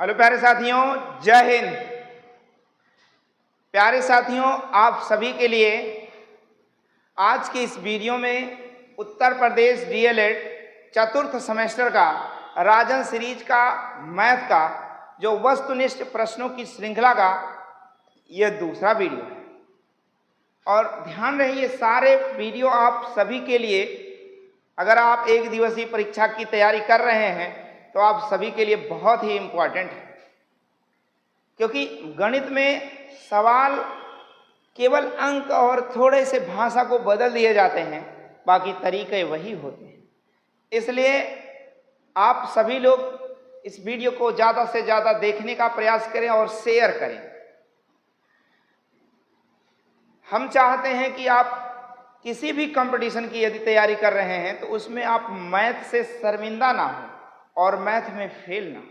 Hello प्यारे साथियों, जय हिंद। प्यारे साथियों, आप सभी के लिए आज के इस वीडियो में उत्तर प्रदेश डीएलएड चतुर्थ सेमेस्टर का राजन सीरीज का मैथ का जो वस्तुनिष्ठ प्रश्नों की श्रृंखला का यह दूसरा वीडियो है। और ध्यान रहे, ये सारे वीडियो आप सभी के लिए, अगर आप एक दिवसीय परीक्षा की तैयारी कर रहे हैं तो आप सभी के लिए बहुत ही इम्पोर्टेंट है, क्योंकि गणित में सवाल केवल अंक और थोड़े से भाषा को बदल दिए जाते हैं, बाकी तरीके वही होते हैं। इसलिए आप सभी लोग इस वीडियो को ज़्यादा से ज़्यादा देखने का प्रयास करें और शेयर करें। हम चाहते हैं कि आप किसी भी कंपटीशन की यदि तैयारी कर रहे हैं तो उसमें आप मैथ से शर्मिंदा ना हो और मैथ में फेल ना हो।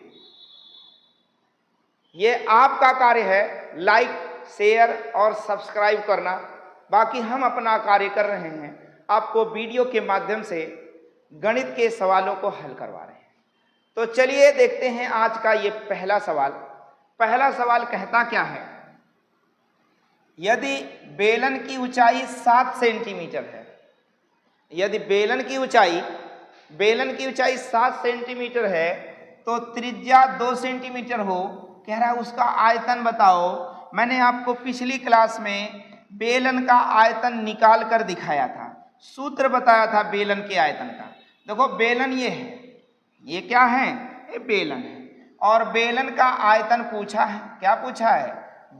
ये आपका कार्य है, लाइक, शेयर और सब्सक्राइब करना। बाकी हम अपना कार्य कर रहे हैं, आपको वीडियो के माध्यम से गणित के सवालों को हल करवा रहे हैं। तो चलिए देखते हैं आज का ये पहला सवाल। पहला सवाल कहता क्या है, यदि बेलन की ऊंचाई 7 सेंटीमीटर है, यदि बेलन की ऊंचाई 7 सेंटीमीटर है तो त्रिज्या 2 सेंटीमीटर हो, कह रहा है उसका आयतन बताओ। मैंने आपको पिछली क्लास में बेलन का आयतन निकाल कर दिखाया था, सूत्र बताया था बेलन के आयतन का। देखो बेलन ये है, ये क्या है, ये बेलन है। और बेलन का आयतन पूछा है, क्या पूछा है,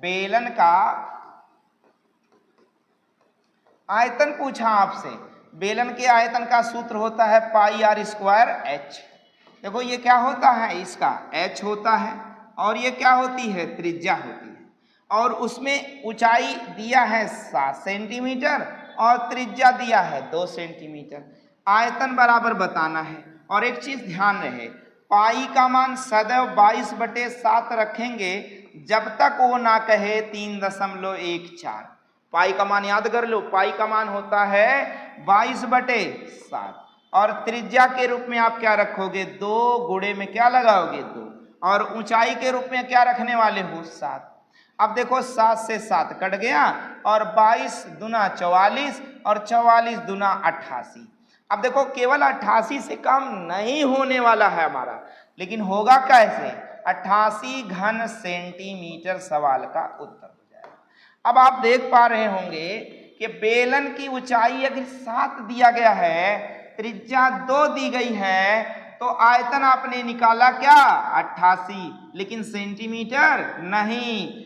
बेलन का आयतन पूछा आपसे। बेलन के आयतन का सूत्र होता है पाई आर स्क्वायर एच। देखो ये क्या होता है, इसका एच होता है और ये क्या होती है, त्रिज्या होती है। और उसमें ऊंचाई दिया है 7 सेंटीमीटर और त्रिज्या दिया है 2 सेंटीमीटर। आयतन बराबर बताना है। और एक चीज ध्यान रहे, पाई का मान सदैव 22/7 रखेंगे जब तक वो ना कहे 3.14। पाई का मान याद कर लो, पाई का मान होता है 22/7 और त्रिज्या के रूप में आप क्या रखोगे, 2 गुणे में क्या लगाओगे, 2, और ऊंचाई के रूप में क्या रखने वाले हो, 7। अब देखो 7 से 7 कट गया और 22 दूना 44 और 44 दूना 88। अब देखो केवल 88 से कम नहीं होने वाला है हमारा, लेकिन होगा कैसे, 88 घन सेंटीमीटर सवाल का उत्तर हो जाएगा। अब आप देख पा रहे होंगे कि बेलन की ऊंचाई यदि 7 दिया गया है, त्रिज्या 2 दी गई है, तो आयतन आपने निकाला क्या, 88, लेकिन सेंटीमीटर नहीं,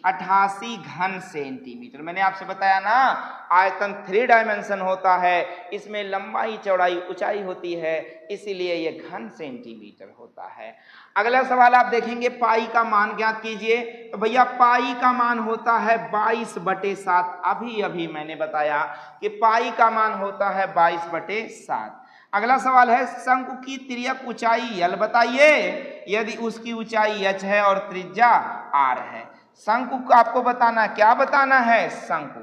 88 घन सेंटीमीटर। मैंने आपसे बताया ना, आयतन 3 डायमेंशन होता है, इसमें लंबाई चौड़ाई ऊंचाई होती है, इसीलिए यह घन सेंटीमीटर होता है। अगला सवाल आप देखेंगे, पाई का मान ज्ञात कीजिए। तो भैया पाई का मान होता है 22/7। अभी मैंने बताया कि पाई का मान होता है 22/7। अगला सवाल है, शंकु की तिर्यक ऊंचाई l बताइए, यदि उसकी ऊंचाई h है और त्रिज्या r है। शंकु को आपको बताना, क्या बताना है, शंकु।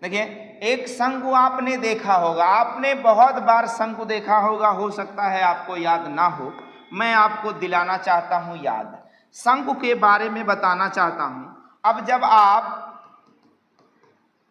देखिए एक शंकु आपने देखा होगा, आपने बहुत बार शंकु देखा होगा, हो सकता है आपको याद ना हो, मैं आपको दिलाना चाहता हूं याद, शंकु के बारे में बताना चाहता हूं। अब जब आप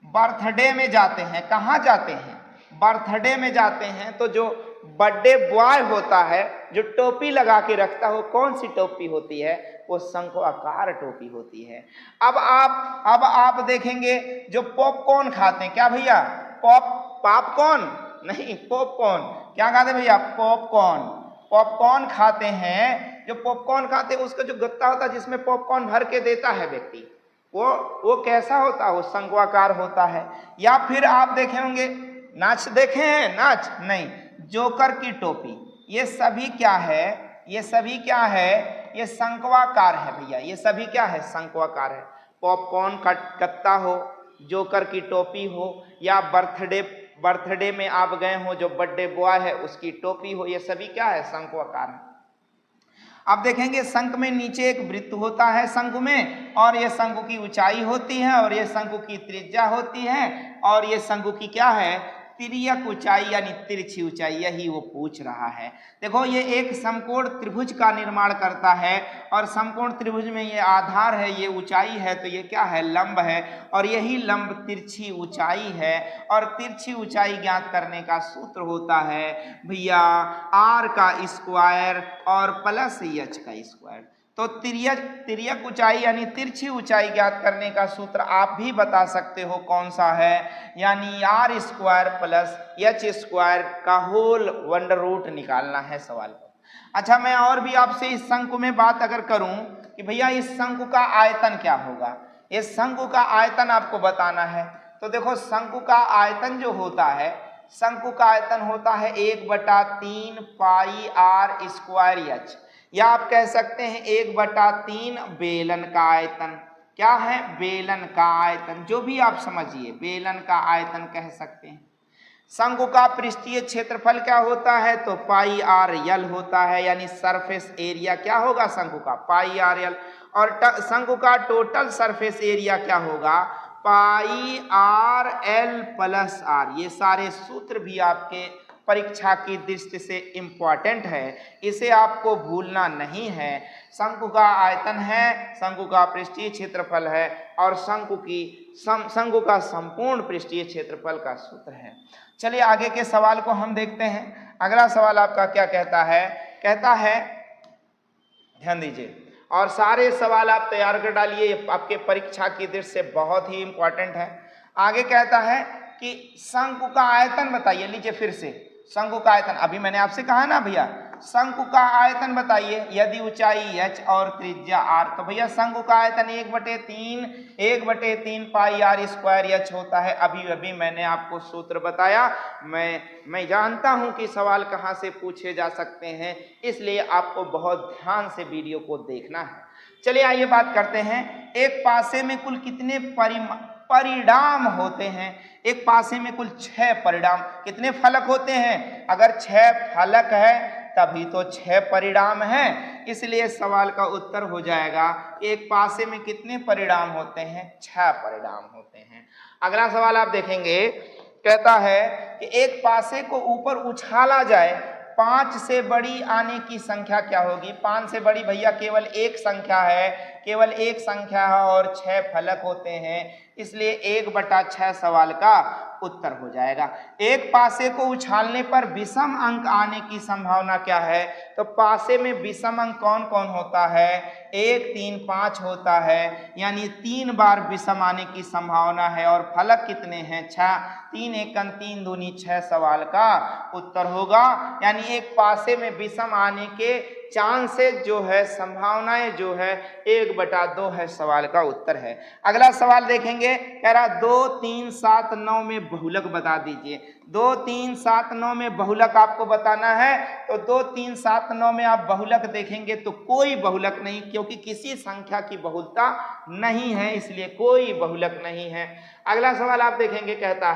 बर्थडे में जाते हैं, कहाँ जाते हैं, बर्थडे में जाते हैं, तो जो बर्थडे बॉय होता है, जो टोपी लगा के रखता है, वो कौन सी टोपी होती है, वो शंकु आकार टोपी होती है। अब आप देखेंगे जो पॉपकॉर्न खाते हैं, क्या भैया, पॉपकॉर्न नहीं, पॉपकॉर्न, क्या खाते हैं भैया, पॉपकॉर्न खाते हैं। जो पॉपकॉर्न खाते हैं उसका जो गत्ता होता है जिसमें पॉपकॉर्न भर के देता है व्यक्ति, वो कैसा होता है, वो शंक्वाकार होता है। या फिर आप देखे होंगे, नाच देखे हैं, नाच नहीं, जोकर की टोपी, ये सभी क्या है, ये सभी क्या है, ये शंक्वाकार है भैया, ये सभी क्या है, शंक्वाकार है। पॉपकॉर्न का गत्ता हो, जोकर की टोपी हो, या बर्थडे में आप गए हो, जो बर्थडे बॉय है उसकी टोपी हो, ये सभी क्या है, शंक्वाकार है। आप देखेंगे शंख में नीचे एक वृत्त होता है शंकु में, और ये शंकु की ऊंचाई होती है और ये शंकु की त्रिज्या होती है, और ये शंकु की क्या है, तिर्यक ऊंचाई यानी तिरछी ऊंचाई, यही वो पूछ रहा है। देखो ये एक समकोण त्रिभुज का निर्माण करता है और समकोण त्रिभुज में ये आधार है, ये ऊंचाई है, तो ये क्या है, लंब है, और यही लंब तिरछी ऊंचाई है। और तिरछी ऊंचाई ज्ञात करने का सूत्र होता है भैया r का स्क्वायर और प्लस h का स्क्वायर। तो तिर्यक ऊंचाई यानी तिरछी ऊंचाई ज्ञात करने का सूत्र आप भी बता सकते हो कौन सा है, यानी r square plus h square का होल अंडर रूट निकालना है सवाल को। अच्छा, मैं और भी आपसे इस शंकु में बात अगर करूं कि भैया इस शंकु का आयतन क्या होगा, इस शंकु का आयतन आपको बताना है। तो देखो शंकु का आयतन जो होता है, शंकु का आयतन होता है 1/3 पाई r स्क्वायर h, या आप कह सकते हैं 1/3 बेलन का आयतन। क्या है, बेलन का आयतन, जो भी आप समझिए बेलन का आयतन कह सकते हैं। शंकु का पृष्ठीय क्षेत्रफल क्या होता है, तो पाई आर यल होता है, यानी सरफेस एरिया क्या होगा शंकु का, पाई आर यल। और शंकु का टोटल सरफेस एरिया क्या होगा, पाई आर एल प्लस आर। ये सारे सूत्र भी आपके परीक्षा की दृष्टि से इंपॉर्टेंट है, इसे आपको भूलना नहीं है। शंकु का आयतन है, शंकु का पृष्ठीय क्षेत्रफल है, और शंकु का संपूर्ण पृष्ठीय क्षेत्रफल का सूत्र है। चलिए आगे के सवाल को हम देखते हैं। अगला सवाल आपका क्या कहता है, कहता है, ध्यान दीजिए और सारे सवाल आप तैयार कर डालिए, आपके परीक्षा की दृष्टि से बहुत ही इंपॉर्टेंट है। आगे कहता है कि शंकु का आयतन बताइए। लीजिए फिर से, शंकु का आयतन, अभी मैंने आपसे कहा ना भैया शंकु का आयतन बताइए यदि ऊंचाई h और त्रिज्या r। तो भैया शंकु का आयतन 1/3 पाई r स्क्वायर h होता है। अभी अभी मैंने आपको सूत्र बताया। मैं जानता हूं कि सवाल कहां से पूछे जा सकते हैं, इसलिए आपको बहुत ध्यान से वीडियो को देखना है। चलिए आइए बात करते हैं, एक पासे में कुल कितने परिणाम होते हैं। एक पासे में कुल 6 परिणाम, कितने फलक होते हैं, अगर 6 फलक है तभी तो 6 परिणाम हैं, इसलिए सवाल का उत्तर हो जाएगा एक पासे में कितने परिणाम होते हैं, 6 परिणाम होते हैं। अगला सवाल आप देखेंगे, कहता है कि एक पासे को ऊपर उछाला जाए, 5 से बड़ी आने की संख्या क्या होगी। 5 से बड़ी भैया केवल एक संख्या है, केवल एक संख्या है और 6 फलक होते हैं, इसलिए 1/6 सवाल का उत्तर हो जाएगा। एक पासे को उछालने पर विषम अंक आने की संभावना क्या है, तो पासे में विषम अंक कौन कौन होता है, 1 3 5 होता है, यानी 3 बार विषम आने की संभावना है। और फलक कितने हैं, 6, 3 एकम 3 दूनी 6 सवाल का उत्तर होगा। यानी एक पासे में विषम आने के चांसेस जो है, संभावनाएं जो है 1/2 है, सवाल का उत्तर है। अगला सवाल देखेंगे, कह रहा 2 3 7 9 में बहुलक बता दीजिए। 2 3 7 9 में बहुलक आपको बताना है। तो 2 3 7 9 में आप बहुलक देखेंगे तो कोई बहुलक नहीं, क्योंकि किसी संख्या की बहुलता नहीं है, इसलिए कोई बहुलक नहीं है। अगला सवाल आप देखेंगे, कहता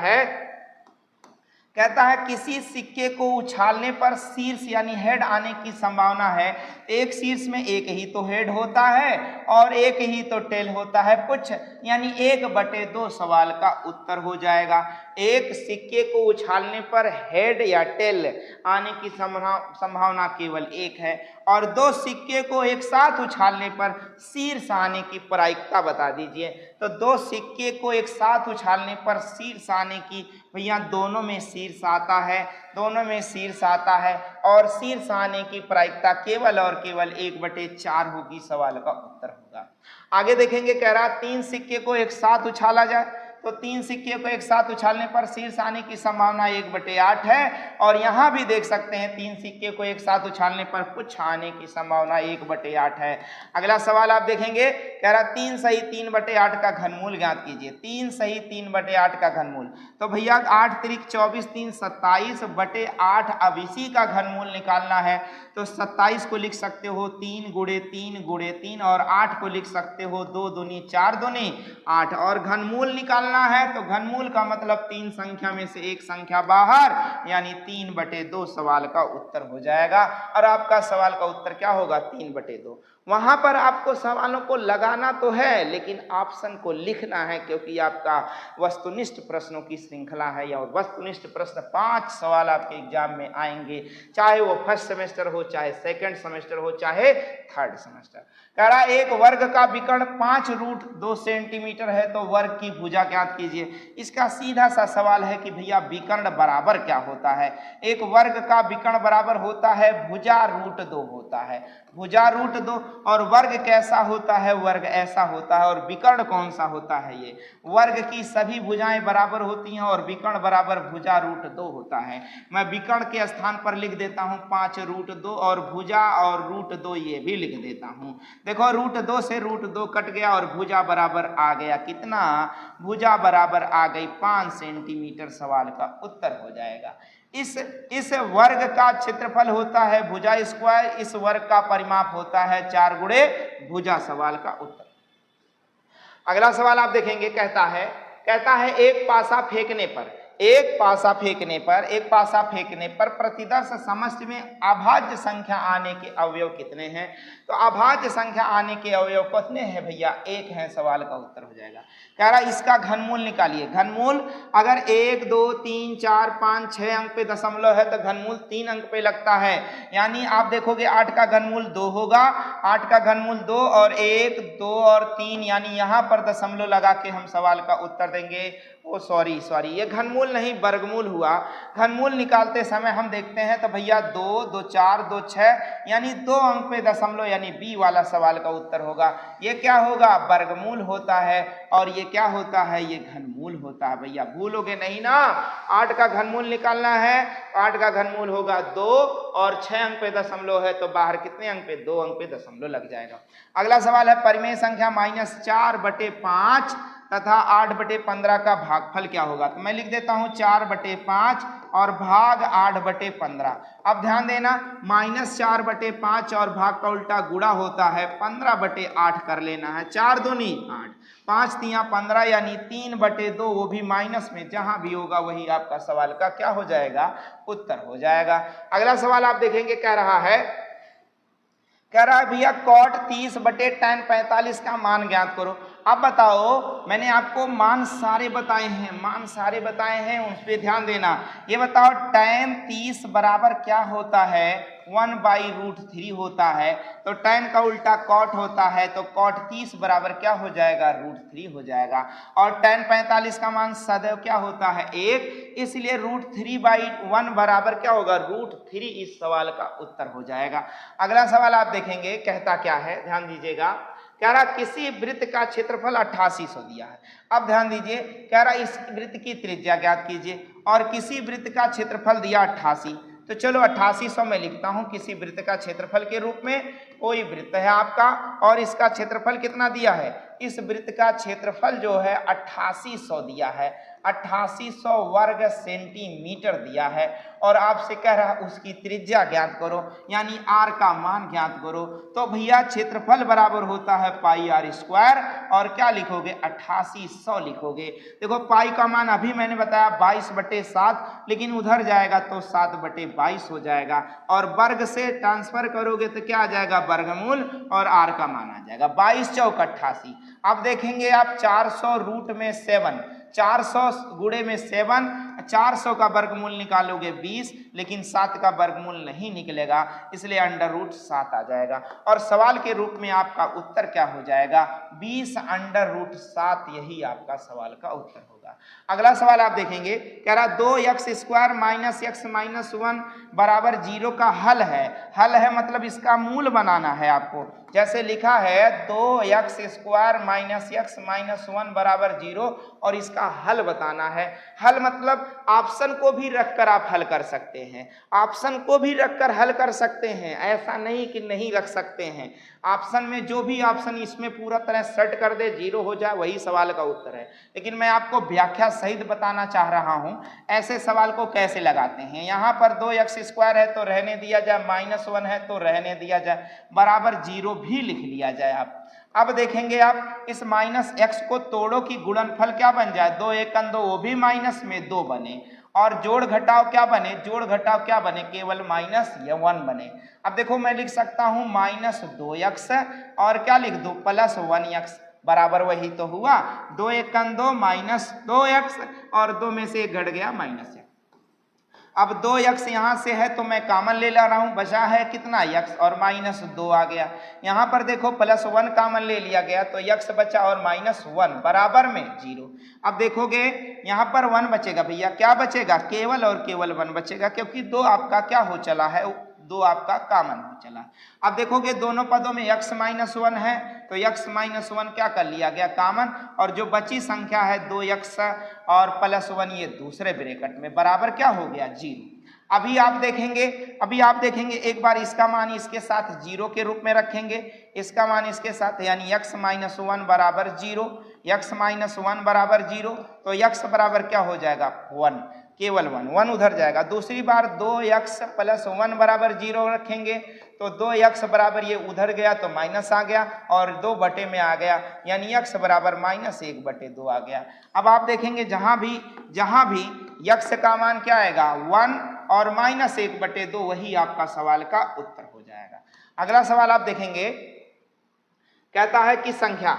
है किसी सिक्के को उछालने पर शीर्ष यानी हेड आने की संभावना है। एक शीर्ष में एक ही तो हेड होता है और एक ही तो टेल होता है, कुछ यानी 1/2 सवाल का उत्तर हो जाएगा। एक सिक्के को उछालने पर हेड या टेल आने की संभावना केवल एक है, और 2 सिक्के को एक साथ उछालने पर शीर्ष आने की प्रायिकता बता दीजिए। तो 2 सिक्के को एक साथ उछालने पर शीर्ष आने की, भैया दोनों में शीर्ष आता है, दोनों में शीर्ष आता है, और शीर्ष आने की प्रायिकता केवल और केवल 1/4 होगी, सवाल का उत्तर होगा। आगे देखेंगे, कह रहा 3 सिक्के को एक साथ उछाला जाए, तो 3 सिक्के को एक साथ उछालने पर शीर्ष आने की संभावना 1/8 है, और यहाँ भी देख सकते हैं 3 सिक्के को एक साथ उछालने पर पुच्छ आने की संभावना 1/8 है। अगला सवाल आप देखेंगे, कह रहा 3 सही 3/8 का घनमूल ज्ञात कीजिए। 3 सही 3/8 का घनमूल, तो भैया 8 त्रिक 24 3 27/8, अब इसी का घनमूल निकालना है। तो 27 को लिख सकते हो 3 × 3 × 3, और 8 को लिख सकते हो 2 दूनी 4 दूनी 8, और घनमूल निकालना निकालना है तो घनमूल का मतलब 3 संख्या में से एक संख्या बाहर, यानी 3/2 सवाल का उत्तर हो जाएगा। और आपका सवाल का उत्तर क्या होगा? 3/2। वहां पर आपको सवालों को लगाना तो है, लेकिन ऑप्शन को लिखना है, क्योंकि आपका वस्तुनिष्ठ प्रश्नों की श्रृंखला है। और वस्तुनिष्ठ प्रश्न 5 सवाल आपके एग्जाम में आएंगे, चाहे वो फर्स्ट सेमेस्टर हो, चाहे सेकंड सेमेस्टर हो, चाहे थर्ड सेमेस्टर। कह रहा एक वर्ग का विकर्ण 5√2 सेंटीमीटर है तो वर्ग की भुजा ज्ञात कीजिए। इसका सीधा सा सवाल है कि भैया विकर्ण बराबर क्या होता है? एक वर्ग का विकर्ण बराबर होता है भुजा √2 होता है, भुजा √2। और वर्ग कैसा होता है? वर्ग ऐसा होता है। और विकर्ण कौन सा होता है? ये वर्ग की सभी भुजाएं बराबर होती हैं और विकर्ण बराबर भुजा √2 होता है। मैं विकर्ण के स्थान पर लिख देता हूं 5√2 और भुजा और √2 ये भी लिख देता हूं। देखो √2 से √2 कट गया और भुजा बराबर आ गया कितना? भुजा बराबर आ गई 5 सेंटीमीटर। सवाल का उत्तर हो जाएगा। इस वर्ग का क्षेत्रफल होता है भुजा स्क्वायर, इस वर्ग का परिमाप होता है 4 गुणे भुजा। सवाल का उत्तर। अगला सवाल आप देखेंगे, कहता है एक पासा फेंकने पर प्रतिदर्श समष्टि में अभाज्य संख्या आने के अवयव कितने हैं? तो अभाज्य संख्या आने के अवयव कितने हैं भैया? 1 है। सवाल का उत्तर हो जाएगा। कह रहा इसका घनमूल निकालिए। घनमूल अगर 1 2 3 4 5 6 अंक पे दशमलव है तो घनमूल 3 अंक पे लगता है। यानी आप देखोगे 8 का घनमूल 2 होगा, 8 का घनमूल 2 और 1 2 और 3, यानी यहां पर दशमलव लगा के हम सवाल का उत्तर देंगे। ओ सॉरी ये घनमूल नहीं वर्गमूल हुआ। घनमूल निकालते समय हम देखते हैं तो भैया 2 2 4 2 6, यानी 2 अंक पे दशमलव, यानी बी वाला सवाल का उत्तर होगा। ये क्या होगा? वर्गमूल होता है। और ये क्या होता है? ये घनमूल होता है। भैया भूलोगे नहीं ना, 8 का घनमूल निकालना है। 8 का घनमूल होगा 2 और 6 अंक पे दशमलव है तो बाहर कितने अंक पे? 2 अंक पे दशमलव लग जाएगा। अगला सवाल है परिमेय संख्या -4/5 तथा 8/15 का भागफल क्या होगा? तो मैं लिख देता हूं 4/5 और भाग 8/15। अब ध्यान देना, -4/5 और भाग का उल्टा गुणा होता है 15/8 कर लेना है। 4 दूनी 8, 5 तिया 15, यानी 3/2, वो भी माइनस में। जहां भी होगा वही आपका सवाल का क्या हो जाएगा? उत्तर हो जाएगा। अगला सवाल आप देखेंगे, कह रहा है भैया cot 30/tan 45 का मान ज्ञात करो। अब बताओ, मैंने आपको मान सारे बताए हैं, उस पर ध्यान देना। ये बताओ tan 30 बराबर क्या होता है? 1/√3 होता है। तो tan का उल्टा cot होता है, तो cot 30 बराबर क्या हो जाएगा? √3 हो जाएगा। और tan 45 का मान सदैव क्या होता है? 1, इसलिए √3/1 बराबर क्या होगा? √3। इस सवाल का उत्तर हो जाएगा। अगला सवाल आप देखेंगे, कहता क्या है? ध्यान दीजिएगा। कह रहा किसी वृत्त का क्षेत्रफल 8800 दिया है। अब ध्यान दीजिए, कह रहा इस वृत्त की त्रिज्या ज्ञात कीजिए और किसी वृत्त का क्षेत्रफल दिया 88। तो चलो 8800 में लिखता हूं किसी वृत्त का क्षेत्रफल के रूप में। कोई वृत्त है आपका और इसका क्षेत्रफल कितना दिया है? इस वृत्त का क्षेत्रफल जो है 8800 दिया है, 8800 वर्ग सेंटीमीटर दिया है। और आपसे कह रहा उसकी त्रिज्या ज्ञात करो, यानी r का मान ज्ञात करो। तो भैया क्षेत्रफल बराबर होता है πr²। और क्या लिखोगे? 8800 लिखोगे। देखो पाई का मान अभी मैंने बताया 22/7, लेकिन उधर जाएगा तो 7/22 हो जाएगा। और वर्ग से ट्रांसफर करोगे तो क्या आ जाएगा? वर्गमूल, और r का मान आ जाएगा 22 चौक 88। अब देखेंगे आप 400 रूट में 7, 400 गुणे में 7, 400 का वर्गमूल निकालोगे 20, लेकिन 7 का वर्गमूल नहीं निकलेगा, इसलिए √7 आ जाएगा। और सवाल के रूप में आपका उत्तर क्या हो जाएगा? 20 √7। यही आपका सवाल का उत्तर होगा। अगला सवाल आप देखेंगे, कह रहा 2x² - x - 1 बराबर 0 का हल है मतलब इसका मूल बनाना है आपको। जैसे लिखा है 2x² - x - 1 बराबर 0 और इसका हल बताना है। हल मतलब ऑप्शन को भी रखकर आप हल कर सकते हैं, ऑप्शन को भी रखकर हल कर सकते हैं, ऐसा नहीं कि नहीं रख सकते हैं। ऑप्शन में जो भी ऑप्शन इसमें पूरा तरह सेट कर दे 0 हो जाए, वही सवाल का उत्तर है। लेकिन मैं आपको व्याख्या सहित बताना चाह रहा हूं ऐसे सवाल को कैसे लगाते हैं। यहाँ पर 2x² है तो रहने दिया जाए, -1 है तो रहने दिया जाए, बराबर 0 भी लिख लिया जाए। आप अब देखेंगे आप इस -x को तोड़ो कि गुणनफल क्या बन जाए, 2 1 2, वो भी माइनस में 2 बने, और जोड़ घटाव क्या बने, जोड़ घटाव क्या बने, केवल -1 बने। अब देखो मैं लिख सकता हूं -2x और क्या लिख दूं +1x, बराबर वही तो हुआ, 2 1 2 -2x और 2 में से 1 घट गया -1। अब 2x यहाँ से है तो मैं कॉमन ले ला रहा हूं, बचा है कितना x और -2 आ गया। यहाँ पर देखो +1 कॉमन ले लिया गया तो x बचा और -1 बराबर में 0। अब देखोगे यहाँ पर 1 बचेगा भैया, क्या बचेगा, केवल और केवल 1 बचेगा, क्योंकि 2 आपका क्या हो चला है, 2 आपका कॉमन हो चला। अब देखोगे दोनों पदों में x -1 है तो x -1 क्या कर लिया गया कॉमन, और जो बची संख्या है 2x और +1 ये दूसरे ब्रैकेट में, बराबर क्या हो गया 0। अभी आप देखेंगे एक बार इसका मान इसके साथ 0 के रूप में रखेंगे, इसका मान इसके साथ, यानी x -1 बराबर 0, x -1 बराबर 0, तो x बराबर क्या हो जाएगा 1, केवल 1 उधर जाएगा। दूसरी बार 2x + 1 बराबर 0 रखेंगे तो 2x बराबर ये उधर गया तो माइनस आ गया और 2 बटे में आ गया, यानी x बराबर -1/2 आ गया। अब आप देखेंगे जहां भी x का मान क्या आएगा 1 और -1/2, वही आपका सवाल का उत्तर हो जाएगा। अगला सवाल आप देखेंगे, कहता है कि संख्या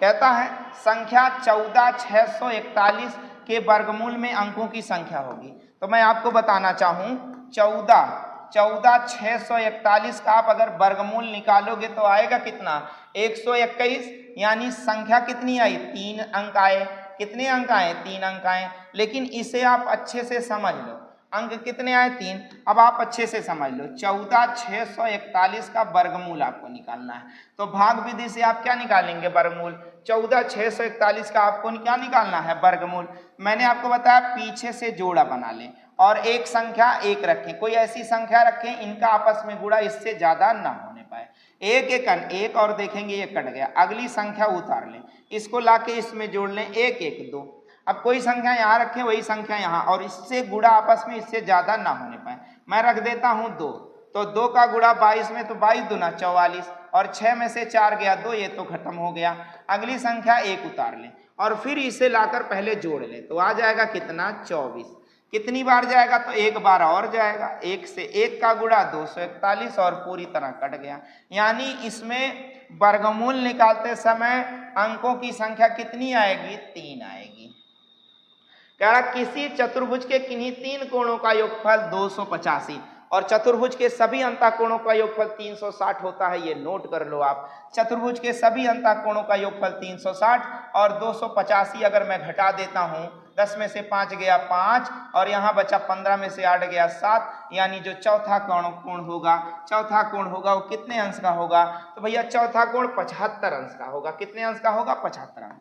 14,641 के वर्गमूल में अंकों की संख्या होगी। तो मैं आपको बताना चाहूं 14,641 का आप अगर वर्गमूल निकालोगे तो आएगा कितना 121, यानी संख्या कितनी आई 3 अंक आए। कितने अंक आए 3 अंक आए। लेकिन इसे आप अच्छे से समझ लो, अंक कितने आए 3। अब आप अच्छे से समझ लो 14,641 का वर्गमूल आपको निकालना है, तो भाग विधि से आप क्या निकालेंगे वर्गमूल, 14,641 का आपको क्या निकालना है वर्गमूल। मैंने आपको बताया पीछे से जोड़ा बना लें और एक संख्या 1 रखें, कोई ऐसी संख्या रखें इनका आपस में गुणा इससे ज्यादा ना होने पाए। 1 1 1 और देखेंगे ये कट गया, अगली संख्या उतार लें, इसको लाके इसमें जोड़ लें 1 1 2। अब कोई संख्या यहाँ रखें वही संख्या यहाँ, और इससे गुणा आपस में इससे ज्यादा ना होने पाए। मैं रख देता हूं 2, तो 2 का गुणा 22 में, तो 22 दूना 44, और 6 में से 4 गया 2, ये तो खत्म हो गया। अगली संख्या 1 उतार लें और फिर इसे लाकर पहले जोड़ लें तो आ जाएगा कितना 24। कितनी बार जाएगा तो 1 बार और जाएगा, 1 से 1 का गुणा 241 और पूरी तरह कट गया। यानी इसमें वर्गमूल निकालते समय अंकों की संख्या कितनी आएगी 3 आएगी। कह रहा किसी चतुर्भुज के किन्हीं 3 कोणों का योगफल 285 और चतुर्भुज के सभी अंतःकोणों का योगफल 360 होता है, ये नोट कर लो आप। चतुर्भुज के सभी अंतःकोणों का योगफल 360 और 285 अगर मैं घटा देता हूं, 10 में से 5 गया 5 और यहाँ बचा 15 में से 8 गया 7, यानी जो चौथा कोण होगा वो कितने अंश का होगा, तो भैया चौथा कोण 75 अंश का होगा। कितने अंश का होगा 75 अंश।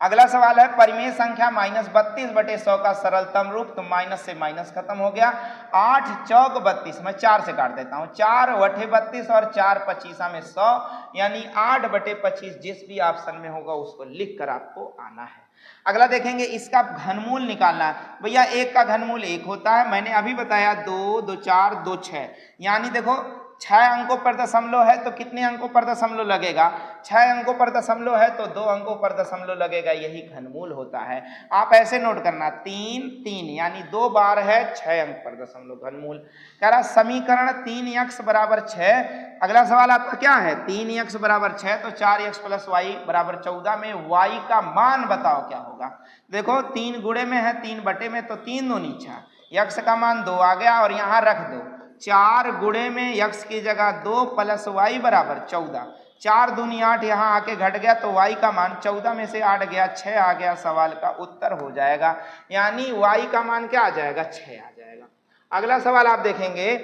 अगला सवाल है परिमेय संख्या -32/100 का सरलतम रूप, तो माइनस से माइनस खत्म हो गया। 8 चौक 32, मैं 4 से काट देता हूं, 4 बटे 32 और 4 पचीसा में 100, यानी 8/25 जिस भी ऑप्शन में होगा उसको लिख कर आपको आना है। अगला देखेंगे इसका घनमूल निकालना है। भैया 1 का घनमूल 1 होता है, मैंने अभी बताया 2 2 4 2 6, यानी देखो 6 अंकों पर दशमलव है तो कितने अंकों पर दशमलव लगेगा, 6 अंकों पर दशमलव है तो 2 अंकों पर दशमलव लगेगा, यही घनमूल होता है। आप ऐसे नोट करना 3 3, यानी 2 बार है 6 अंक पर दशमलव घनमूल। कह रहा समीकरण 3x बराबर 6। अगला सवाल आपका क्या है 3x बराबर 6, तो 4x + y बराबर 14 में y का मान बताओ क्या होगा। देखो 3 गुणे में है 3 बटे में, तो 3 दूनी 6, x का मान 2 आ गया और यहाँ रख दो 4 गुणे में x की जगह 2 + y बराबर 14, 4 दूनी 8 यहाँ आके घट गया तो y का मान 14 में से 8 गया 6 आ गया, सवाल का उत्तर हो जाएगा। यानी y का मान क्या आ जाएगा 6 आ जाएगा। अगला सवाल आप देखेंगे,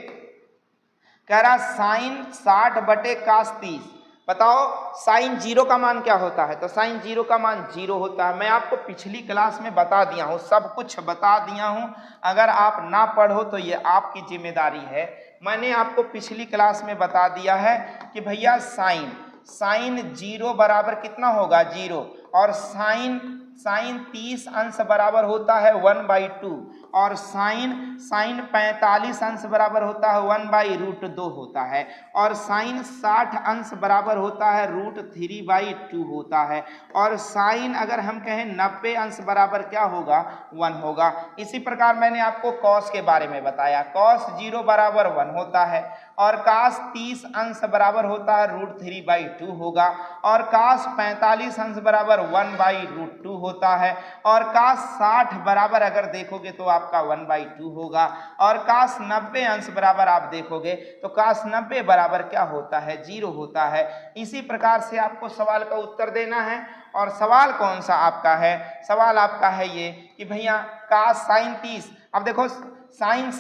कह रहा साइन 60/cos 30, बताओ साइन 0 का मान क्या होता है, तो साइन 0 का मान 0 होता है। मैं आपको पिछली क्लास में बता दिया हूं, सब कुछ बता दिया हूं, अगर आप ना पढ़ो तो ये आपकी जिम्मेदारी है। मैंने आपको पिछली क्लास में बता दिया है कि भैया साइन 0 बराबर कितना होगा 0, और साइन साइन 30 अंश बराबर होता है 1/2 और साइन 45 अंश बराबर होता है 1/√2 होता है और साइन 60 अंश बराबर होता है √3/2 होता है और साइन अगर हम कहें 90 अंश बराबर क्या होगा 1 होगा। इसी प्रकार मैंने आपको कॉस के बारे में बताया, कॉस 0 बराबर 1 होता है और कास 30 अंश बराबर होता है √3/2 होगा और कास 45 अंश बराबर 1/√2 होता है और कास 60 बराबर अगर देखोगे तो आपका 1/2 होगा और कास 90 अंश बराबर आप देखोगे तो कास 90 बराबर क्या होता है 0 होता है। इसी प्रकार से आपको सवाल का उत्तर देना है और सवाल कौन सा आपका है, सवाल आपका है ये कि भैया कास साइन 30, अब देखो साइन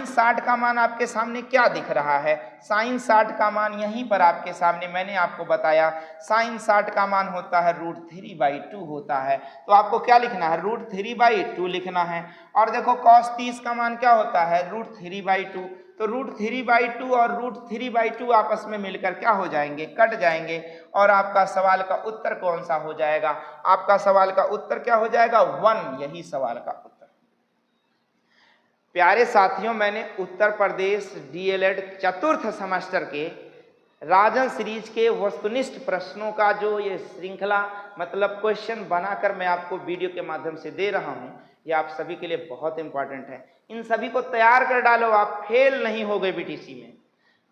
60 का मान आपके सामने क्या दिख रहा है, साइन 60 का मान यहीं पर आपके सामने मैंने आपको बताया, साइन 60 का मान होता है √3/2 होता है। तो आपको क्या लिखना है √3/2 लिखना है और देखो cos 30 का मान क्या होता है √3/2, तो √3/2 और √3/2 आपस में मिलकर क्या हो जाएंगे कट जाएंगे और आपका सवाल का उत्तर कौन सा हो जाएगा, आपका सवाल का उत्तर क्या हो जाएगा 1, यही सवाल का उत्तर। प्यारे साथियों, मैंने उत्तर प्रदेश डीएलएड चतुर्थ सेमेस्टर के राजन सीरीज के वस्तुनिष्ठ प्रश्नों का जो ये श्रृंखला मतलब क्वेश्चन बनाकर मैं आपको वीडियो के माध्यम से दे रहा हूं, ये आप सभी के लिए बहुत इंपॉर्टेंट है। इन सभी को तैयार कर डालो, आप फेल नहीं होगे बीटीसी में,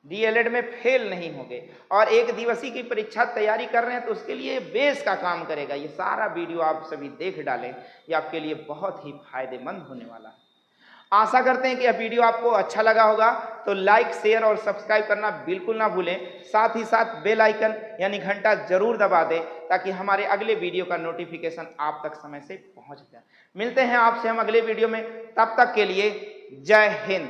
डीएलएड में फेल नहीं होगे और एक दिवसीय की परीक्षा तैयारी कर रहे हैं तो उसके लिए बेस का काम करेगा। ये सारा वीडियो आप सभी देख डालें, ये आपके लिए बहुत ही फायदेमंद होने वाला है। आशा करते हैं कि यह वीडियो आपको अच्छा लगा होगा, तो लाइक शेयर और सब्सक्राइब करना बिल्कुल ना भूलें, साथ ही साथ बेल आइकन यानी घंटा जरूर दबा दें ताकि हमारे अगले वीडियो का नोटिफिकेशन आप तक समय से पहुंच जाए। मिलते हैं आपसे हम अगले वीडियो में, तब तक के लिए जय हिंद।